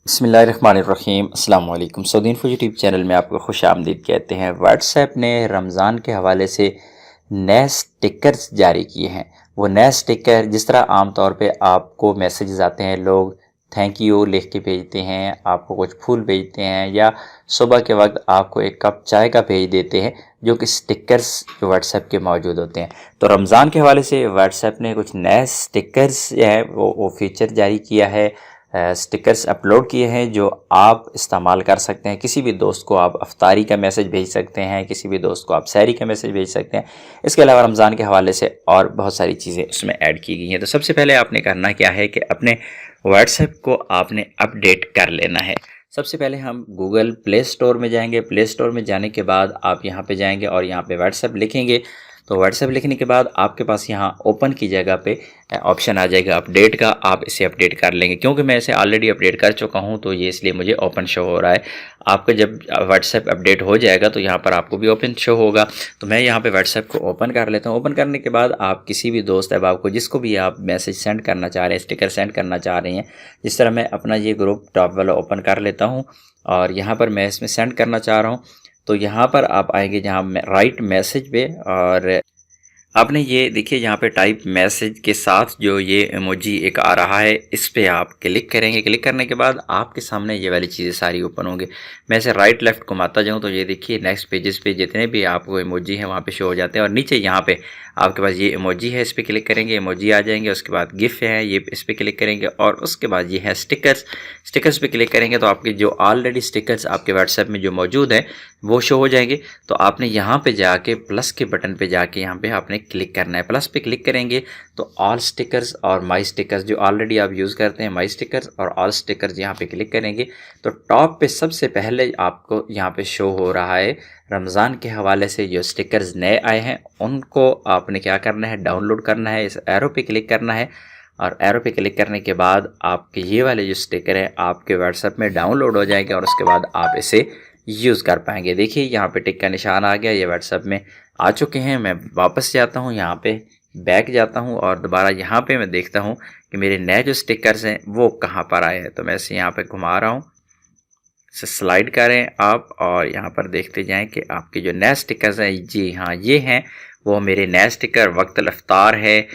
बिस्मिल्लाहिर्रहमानिर्रहीम अस्सलाम वालेकुम। सऊदी इन्फो यूट्यूब चैनल में आपको खुश आमदीद कहते हैं। व्हाट्सएप ने रमज़ान के हवाले से नए स्टिकर्स जारी किए हैं। वो नए स्टिकर जिस तरह आम तौर पे आपको मैसेजेस आते हैं, लोग थैंक यू लिख के भेजते हैं, आपको कुछ फूल भेजते हैं या सुबह के वक्त आपको एक कप चाय का भेज देते हैं, जो कि स्टिकर्स जो व्हाट्सएप के मौजूद होते हैं। तो रमज़ान के हवाले से व्हाट्सएप ने कुछ नए स्टिकर्स जो है वो फीचर जारी किया है, स्टिकर्स अपलोड किए हैं जो आप इस्तेमाल कर सकते हैं। किसी भी दोस्त को आप अफ्तारी का मैसेज भेज सकते हैं, किसी भी दोस्त को आप सहरी का मैसेज भेज सकते हैं। इसके अलावा रमज़ान के हवाले से और बहुत सारी चीज़ें उसमें ऐड की गई हैं। तो सबसे पहले आपने करना क्या है कि अपने व्हाट्सएप को आपने अपडेट कर लेना है। सबसे पहले हम गूगल प्ले स्टोर में जाएंगे। प्ले स्टोर में जाने के बाद आप यहाँ पे जाएंगे और यहाँ पे व्हाट्सएप लिखेंगे। तो व्हाट्सएप लिखने के बाद आपके पास यहाँ ओपन की जगह पे ऑप्शन आ जाएगा अपडेट का। आप इसे अपडेट कर लेंगे। क्योंकि मैं इसे ऑलरेडी अपडेट कर चुका हूँ तो ये इसलिए मुझे ओपन शो हो रहा है। आपका जब व्हाट्सएप अपडेट हो जाएगा तो यहाँ पर आपको भी ओपन शो होगा। तो मैं यहाँ पे व्हाट्सएप को ओपन कर लेता हूँ। ओपन करने के बाद आप किसी भी दोस्त अहबाब को, जिसको भी आप मैसेज सेंड करना चाह रहे हैं, स्टिकर सेंड करना चाह रहे हैं, जिस तरह मैं अपना ये ग्रुप टॉप वाला ओपन कर लेता हूँ और यहाँ पर मैं इसमें सेंड करना चाह रहा हूँ। तो यहाँ पर आप आएंगे जहाँ राइट मैसेज पे और आपने ये देखिए यहाँ पे टाइप मैसेज के साथ जो ये इमोजी एक आ रहा है, इस पे आप क्लिक करेंगे। क्लिक करने के बाद आपके सामने ये वाली चीज़ें सारी ओपन होंगी। मैं इसे राइट लेफ्ट घुमाता जाऊँ तो ये देखिए नेक्स्ट पेजेस पे जितने भी आपको इमोजी हैं वहाँ पे शो हो जाते हैं। और नीचे यहाँ पे आपके पास ये इमोजी है, इस पर क्लिक करेंगे, इमोजी आ जाएंगे। उसके बाद गिफ है, ये इस पर क्लिक करेंगे और उसके बाद ये है स्टिकर्स। स्टिकर्स पे क्लिक करेंगे तो आपके जो ऑलरेडी स्टिकर्स आपके व्हाट्सएप में जो मौजूद हैं वो शो हो जाएंगे। तो आपने यहाँ पे जाके प्लस के बटन पे जाके यहाँ पे आपने क्लिक करना है। प्लस पे क्लिक करेंगे तो ऑल स्टिकर्स और माई स्टिकर्स जो ऑलरेडी आप यूज़ करते हैं, माई स्टिकर्स और ऑल स्टिकर्स यहाँ पे क्लिक करेंगे तो टॉप पे सबसे पहले आपको यहाँ पे शो हो रहा है रमज़ान के हवाले से जो स्टिकर्स नए आए हैं उनको आपने क्या करना है, डाउनलोड करना है। इस एरो पे क्लिक करना है और एरो पे क्लिक करने के बाद आपके ये वाले जो स्टिकर है आपके व्हाट्सएप में डाउनलोड हो जाएंगे और उसके बाद आप इसे यूज़ कर पाएंगे। देखिए यहाँ पे टिक का निशान आ गया, ये व्हाट्सएप में आ चुके हैं। मैं वापस जाता हूँ, यहाँ पे बैक जाता हूँ और दोबारा यहाँ पे मैं देखता हूँ कि मेरे नए जो स्टिकर्स हैं वो कहाँ पर आए हैं। तो मैं इसे यहाँ पे घुमा रहा हूँ, इसे स्लाइड करें आप और यहाँ पर देखते जाएं कि आपके जो नए स्टिकर्स हैं, जी हाँ ये हैं वो मेरे नए स्टिकर। वक्त अफ्तार है,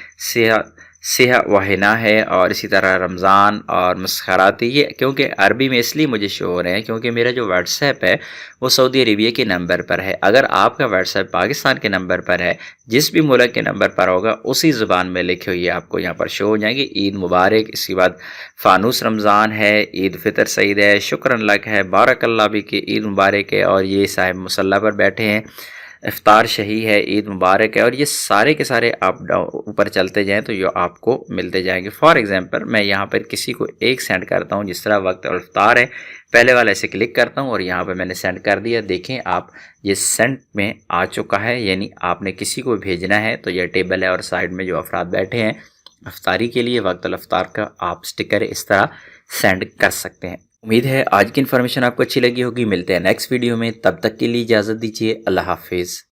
सेह वहिना है और इसी तरह रमज़ान और मस्खराती। ये क्योंकि अरबी में इसलिए मुझे शो हो रहे हैं क्योंकि मेरा जो व्हाट्सएप है वो सऊदी अरेबिया के नंबर पर है। अगर आपका व्हाट्सएप पाकिस्तान के नंबर पर है, जिस भी मुल्क के नंबर पर होगा उसी ज़ुबान में लिखे हुए आपको यहाँ पर शो हो जाएंगे। ईद मुबारक, इसके बाद फ़ानूस रमज़ान है, ईद फ़ितर सईद है, शुक्रन लक है, बारकल्ला भी की ईद मुबारक है और ये साहिब मुसल्ला पर बैठे हैं, इफ्तार शही है, ईद मुबारक है। और ये सारे के सारे आप ऊपर चलते जाएं तो ये आपको मिलते जाएंगे। फॉर एग्जांपल मैं यहाँ पर किसी को एक सेंड करता हूँ, जिस तरह वक्त और इफ्तार है, पहले वाले से क्लिक करता हूँ और यहाँ पर मैंने सेंड कर दिया। देखें आप ये सेंड में आ चुका है, यानी आपने किसी को भेजना है तो यह टेबल है और साइड में जो अफराद बैठे हैं अफ्तारी के लिए, वक्त और इफ्तार का आप स्टिकर इस तरह सेंड कर सकते हैं। उम्मीद है आज की इन्फॉर्मेशन आपको अच्छी लगी होगी। मिलते हैं नेक्स्ट वीडियो में, तब तक के लिए इजाज़त दीजिए। अल्लाह हाफिज़।